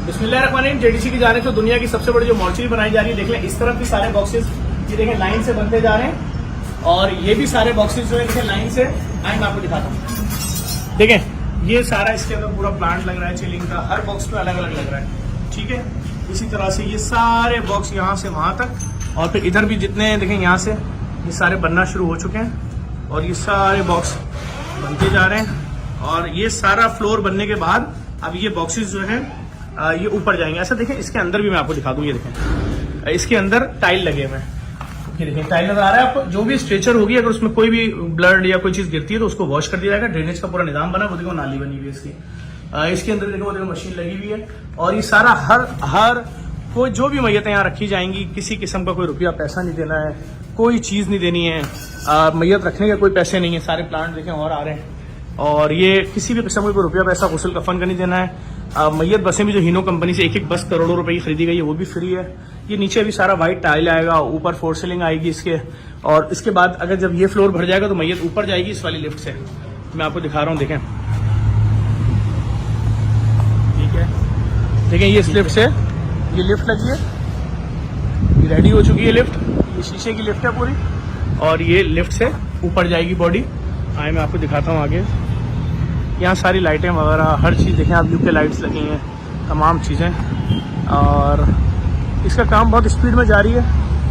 बिस्मिल्लाहिर्रहमानिर्रहीम। जेडीसी की जानिब से दुनिया की सबसे बड़ी जो मॉर्चरी बनाई जा रही है, देख लें इस तरफ भी सारे बॉक्सेस ये देखें लाइन से बनते जा रहे हैं और ये भी सारे बॉक्सेस जो है देखें लाइन से। आए मैं आपको दिखाता हूँ, देखें ये सारा इसके अंदर पूरा प्लांट लग रहा है चिलिंग का, हर बॉक्स पे अलग अलग लग रहा है, ठीक है। इसी तरह से ये सारे बॉक्स यहाँ से वहां तक और फिर इधर भी जितने देखें यहाँ से ये सारे बनना शुरू हो चुके हैं और ये सारे बॉक्स बनते जा रहे हैं और ये सारा फ्लोर बनने के बाद अब ये बॉक्सेस जो है ये ऊपर जाएंगे। ऐसा देखें इसके अंदर भी मैं आपको दिखा दूं, ये देखें इसके अंदर टाइल लगे हुए हैं, ये देखें टाइल नजर आ रहा है आपको। जो भी स्ट्रेचर होगी अगर उसमें कोई भी ब्लड या कोई चीज गिरती है तो उसको वॉश कर दिया जाएगा। ड्रेनेज का पूरा निजाम बना, वो देखो नाली बनी हुई है इसकी, इसके अंदर देखो मशीन लगी हुई है और ये सारा हर कोई जो भी मैयतें यहाँ रखी जाएंगी किसी किस्म का कोई रुपया पैसा नहीं देना है, कोई चीज नहीं देनी है, मैयत रखने के कोई पैसे नहीं है। सारे प्लांट देखें और आ रहे हैं और ये किसी भी किस्म का कोई रुपया पैसा गुस्ल कफन का नहीं देना है। मैयत बसें भी जो हीनो कंपनी से एक एक बस करोड़ों रुपए की खरीदी गई है वो भी फ्री है। ये नीचे भी सारा वाइट टाइल आएगा, ऊपर फोर सीलिंग आएगी इसके और इसके बाद अगर जब ये फ्लोर भर जाएगा तो मैयत ऊपर जाएगी इस वाली लिफ्ट से। मैं आपको दिखा रहा हूँ, देखें ठीक है, देखें ये इस लिफ्ट से ये लिफ्ट लगी है, ये रेडी हो चुकी है लिफ्ट, ये शीशे की लिफ्ट है पूरी और ये लिफ्ट से ऊपर जाएगी बॉडी। आए मैं आपको दिखाता हूँ आगे, यहाँ सारी लाइटें वगैरह हर चीज़ देखें आप, यूके लाइट्स लगी हैं, तमाम चीज़ें और इसका काम बहुत स्पीड में जारी है।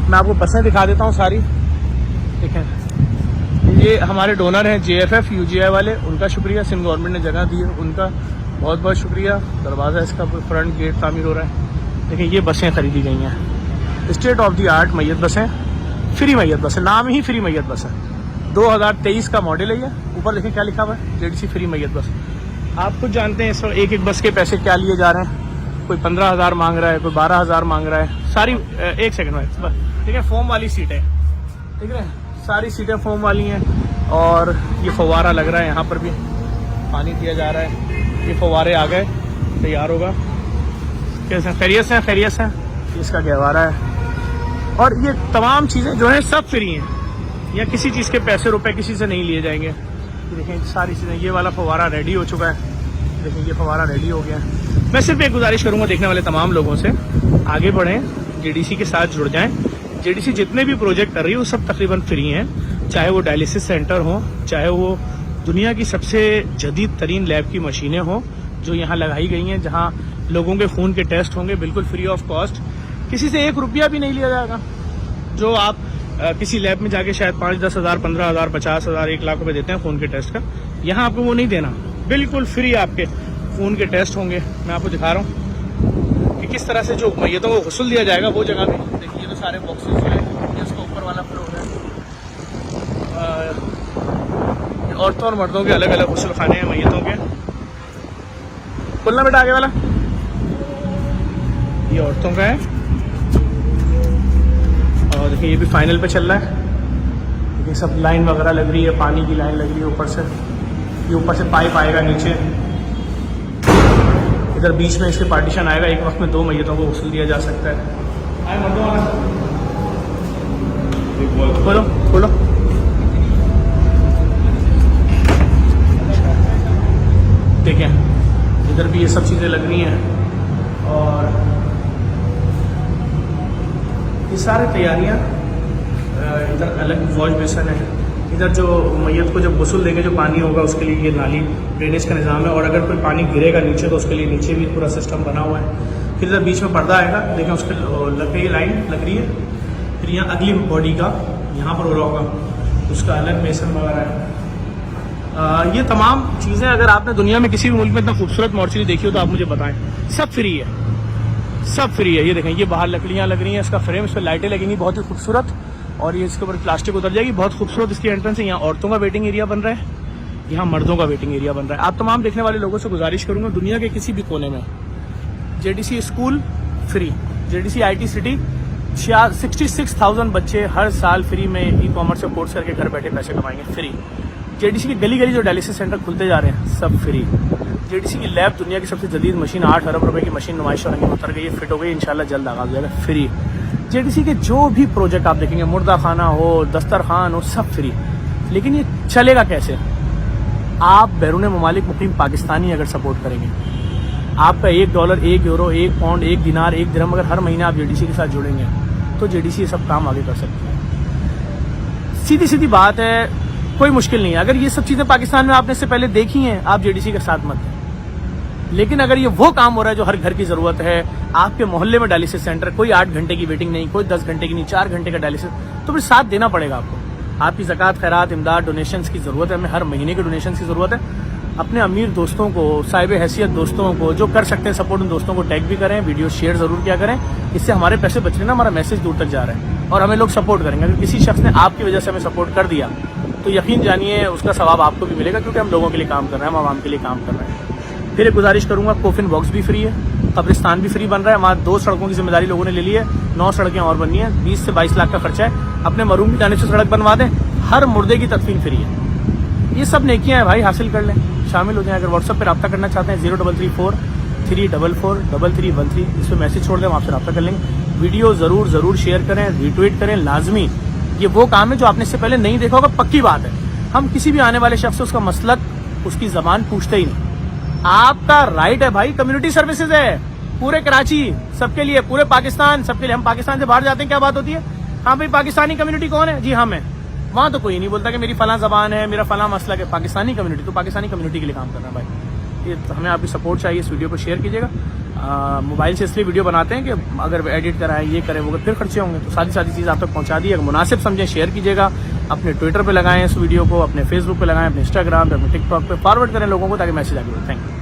मैं आपको बसें दिखा देता हूँ सारी, देखें ये हमारे डोनर हैं JFF UGI वाले, उनका शुक्रिया, सिंध गवर्नमेंट ने जगह दी है उनका बहुत बहुत शुक्रिया। दरवाज़ा इसका फ्रंट गेट तामीर हो रहा है। देखिए ये बसें खरीदी गई हैं, स्टेट ऑफ द आर्ट मैयत बसें, फ्री मैयत बसें, नाम ही फ्री मैयत बस है। 2023 का मॉडल है ये, ऊपर देखें क्या लिखा हुआ है, जेडीसी फ्री मैयत बस। आप खुद जानते हैं इस वक्त एक एक बस के पैसे क्या लिए जा रहे हैं, कोई 15,000 मांग रहा है, कोई 12,000 मांग रहा है। सारी एक सेकंड में बस, ठीक है, फोम वाली सीटें, ठीक है, सारी सीटें फोम वाली हैं और ये फव्वारा लग रहा है, यहाँ पर भी पानी दिया जा रहा है, ये फव्वारे आ गए, तैयार होगा। कैसे खैरियत से खैरियत से इसका गहवारा है और ये तमाम चीज़ें जो हैं सब फ्री हैं, या किसी चीज़ के पैसे रुपए किसी से नहीं लिए जाएंगे। देखें सारी चीज़ें, ये वाला फव्वारा रेडी हो चुका है, देखें ये फव्वारा रेडी हो गया है। मैं सिर्फ एक गुजारिश करूंगा देखने वाले तमाम लोगों से, आगे बढ़ें, जेडीसी के साथ जुड़ जाएं। जेडीसी जितने भी प्रोजेक्ट कर रही है वो सब तकरीबन फ्री हैं, चाहे वो डायलिसिस सेंटर हो, चाहे वो दुनिया की सबसे जदीद तरीन लैब की मशीनें हों जो यहाँ लगाई गई हैं, जहाँ लोगों के खून के टेस्ट होंगे बिल्कुल फ्री ऑफ कॉस्ट, किसी से 1 रुपया भी नहीं लिया जाएगा। जो आप किसी लैब में जाके शायद 5-10 हज़ार, 15 हज़ार, 50 हज़ार, 1 लाख रुपए देते हैं खून के टेस्ट का, यहाँ आपको वो नहीं देना, बिल्कुल फ्री आपके खून के टेस्ट होंगे। मैं आपको दिखा रहा हूँ कि किस तरह से जो मैयतों को गुस्ल दिया जाएगा वो जगह भी देखिए, तो सारे बॉक्सेस जो है ये इसका ऊपर वाला फ्लोर है। औरतों और मर्दों के अलग अलग गुस्ल खाने हैं मैयतों के। खुलना बेटा आगे वाला, ये औरतों का है और देखिए ये भी फाइनल पे चल रहा है। देखिए सब लाइन वगैरह लग रही है, पानी की लाइन लग रही है ऊपर से, ये ऊपर से पाइप आएगा नीचे, इधर बीच में इसके पार्टीशन आएगा, एक वक्त में 2 मैयतों को गुस्ल दिया जा सकता है। आए मर्दों वाला, खोलो खोलो, देखिए इधर भी ये सब चीज़ें लग रही हैं और ये सारे तैयारियां। इधर अलग वॉश बेसन है, इधर जो मैयत को जब गुस्ल देंगे जो पानी होगा उसके लिए ये नाली ड्रेनेज का निज़ाम है और अगर कोई पानी गिरेगा नीचे तो उसके लिए नीचे भी पूरा सिस्टम बना हुआ है। फिर इधर बीच में पर्दा आएगा, देखें उसके लग गई लाइन लग रही है। फिर यहाँ अगली बॉडी का यहाँ पर हो रहा होगा, उसका अलग बेसन वगैरह है। ये तमाम चीज़ें अगर आपने दुनिया में किसी भी मुल्क में इतना खूबसूरत मॉर्चरी देखी हो तो आप मुझे बताएं, सब फ्री है, सब फ्री है। ये देखें ये बाहर लकड़ियाँ लग रही हैं, इसका फ्रेम, इस पर लाइटें लगेंगी बहुत ही खूबसूरत और ये इसके ऊपर प्लास्टिक उतर जाएगी, बहुत खूबसूरत इसकी एंट्रेंस है। यहाँ औरतों का वेटिंग एरिया बन रहा है, यहाँ मर्दों का वेटिंग एरिया बन रहा है। आप तमाम देखने वाले लोगों से गुजारिश करूँगा दुनिया के किसी भी कोने में JDC school free, JDC IT city 66,000 बच्चे हर साल फ्री में ई-कॉमर्स से कोर्स करके घर बैठे पैसे कमाएंगे फ्री। जेडीसी की गली गली जो डायलिसिस सेंटर खुलते जा रहे हैं सब फ्री। जेडीसी की लैब दुनिया की सबसे जदीद मशीन 8 अरब रुपए की मशीन नुमाइश में उतर गई है, फिट हो गई, इंशाल्लाह जल्द आगाज हो जाएगा फ्री। जेडीसी के जो भी प्रोजेक्ट आप देखेंगे, मुर्दा खाना हो, दस्तरखान हो, सब फ्री। लेकिन ये चलेगा कैसे? आप बैरून ममालिक मुकीम पाकिस्तानी अगर सपोर्ट करेंगे, आपका $1, €1, 1 पाउंड, 1 दिनार, 1 दिरहम अगर हर महीने आप जेडीसी के साथ जुड़ेंगे तो जेडीसी सब काम आगे कर सकती है। सीधी सीधी बात है, कोई मुश्किल नहीं है। अगर ये सब चीजें पाकिस्तान में आपने इससे पहले देखी हैं, आप जेडीसी के साथ मत हैं। लेकिन अगर ये वो काम हो रहा है जो हर घर की जरूरत है, आपके मोहल्ले में डायलिसिस सेंटर, कोई 8 घंटे की वेटिंग नहीं, कोई 10 घंटे की नहीं, 4 घंटे का डायलिसिस, तो फिर साथ देना पड़ेगा आपको। आपकी ज़कात, खैरात, इमदाद, डोनेशंस की जरूरत है, हमें हर महीने के डोनेशंस की जरूरत है। अपने अमीर दोस्तों को, साहिब हैसियत दोस्तों को, जो कर सकते हैं सपोर्ट, उन दोस्तों को टैग भी करें, वीडियो शेयर जरूर किया करें। इससे हमारे पैसे बच रहे हैं ना, हमारा मैसेज दूर तक जा रहा है और हमें लोग सपोर्ट करेंगे। अगर किसी शख्स ने आपकी वजह से हमें सपोर्ट कर दिया तो यकीन जानिए उसका सवाब आपको भी मिलेगा, क्योंकि हम लोगों के लिए काम कर रहे हैं, हम आवाम के लिए काम कर रहे हैं। फिर एक गुजारिश करूंगा, कोफिन बॉक्स भी फ्री है, कब्रिस्तान भी फ्री बन रहा है। वहाँ 2 सड़कों की जिम्मेदारी लोगों ने ले ली है, 9 सड़कें और बननी है, 20 से 22 लाख का खर्चा है। अपने मरूम की जानिब से सड़क बनवा दें, हर मुर्दे की तदफीन फ्री है। ये सब नेकियां हैं भाई, हासिल कर लें, शामिल हो जाएं। अगर व्हाट्सएप पर रब्ता करना चाहते हैं 0334 344 3313, इस पर मैसेज छोड़ दें, हम आपसे रब्ता कर लेंगे। वीडियो जरूर शेयर करें, रीट्वीट करें लाजमी। ये वो काम है जो आपने इससे पहले नहीं देखा होगा, पक्की बात है। हम किसी भी आने वाले शख्स से उसका मसलक, उसकी जबान पूछते ही नहीं। आपका राइट है भाई, कम्युनिटी सर्विसेज है पूरे कराची सबके लिए, पूरे पाकिस्तान सबके लिए। हम पाकिस्तान से बाहर जाते हैं, क्या बात होती है, हाँ भाई पाकिस्तानी कम्युनिटी कौन है, जी हम है। वहां तो कोई नहीं बोलता कि मेरी फलां जबान है, मेरा फलां मसला है। पाकिस्तानी कम्युनिटी तो पाकिस्तानी कम्युनिटी के लिए काम करना है भाई। ये हमें आपकी सपोर्ट चाहिए, इस वीडियो को शेयर कीजिएगा। मोबाइल से इसलिए वीडियो बनाते हैं कि अगर एडिट कराएं, ये करें, वो फिर खर्चे होंगे, तो सारी चीज़ आप तक पहुंचा दी। अगर मुनासिब समझें शेयर कीजिएगा, अपने ट्विटर पे लगाएं इस वीडियो को, अपने फेसबुक पे लगाएं, अपने इंस्टाग्राम पे, अपने टिकटॉक पे फॉरवर्ड करें लोगों को, ताकि मैसेज आगे बढ़े। Thank you.